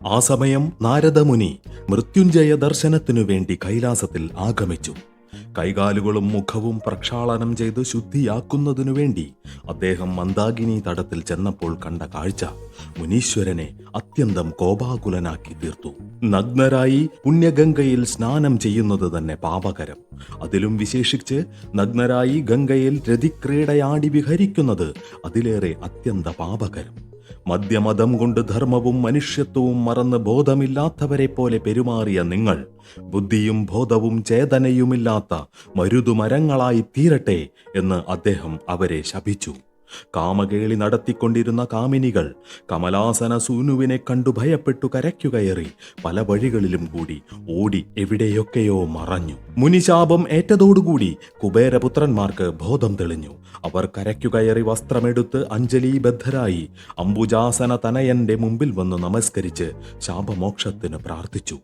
ആ സമയം നാരദമുനി മൃത്യുഞ്ജയ ദർശനത്തിനു വേണ്ടി കൈലാസത്തിൽ ആഗമിച്ചു. കൈകാലുകളും മുഖവും പ്രക്ഷാളനം ചെയ്ത് ശുദ്ധിയാക്കുന്നതിനു വേണ്ടി അദ്ദേഹം മന്ദാകിനി തടത്തിൽ ചെന്നപ്പോൾ കണ്ട കാഴ്ച മുനീശ്വരനെ അത്യന്തം കോപാകുലനാക്കി തീർത്തു. നഗ്നരായി പുണ്യഗംഗയിൽ സ്നാനം ചെയ്യുന്നത് തന്നെ പാപകരം. അതിലും വിശേഷിച്ച് നഗ്നരായി ഗംഗയിൽ രതിക്രീഡയാടി വിഹരിക്കുന്നത് അതിലേറെ അത്യന്ത പാപകരം. മദ്യമതം കൊണ്ട് ധർമ്മവും മനുഷ്യത്വവും മറന്ന് ബോധമില്ലാത്തവരെ പോലെ പെരുമാറിയ നിങ്ങൾ ബുദ്ധിയും ബോധവും ചേതനയുമില്ലാത്ത മരുതുമരങ്ങളായി തീരട്ടെ എന്ന് അദ്ദേഹം അവരെ ശപിച്ചു. കാമകേളി നടത്തിക്കൊണ്ടിരുന്ന കാമിനികൾ കമലാസന സൂനുവിനെ കണ്ടു ഭയപ്പെട്ടു കരയ്ക്കു കയറി പല വഴികളിലും കൂടി ഓടി എവിടെയൊക്കെയോ മറഞ്ഞു. മുനിശാപം ഏറ്റതോടുകൂടി കുബേരപുത്രന്മാർക്ക് ബോധം തെളിഞ്ഞു. അവർ കരയ്ക്കു കയറി വസ്ത്രമെടുത്ത് അഞ്ജലീബദ്ധരായി അംബുജാസന തനയന്റെ മുമ്പിൽ വന്നു നമസ്കരിച്ച് ശാപമോക്ഷത്തിന് പ്രാർത്ഥിച്ചു.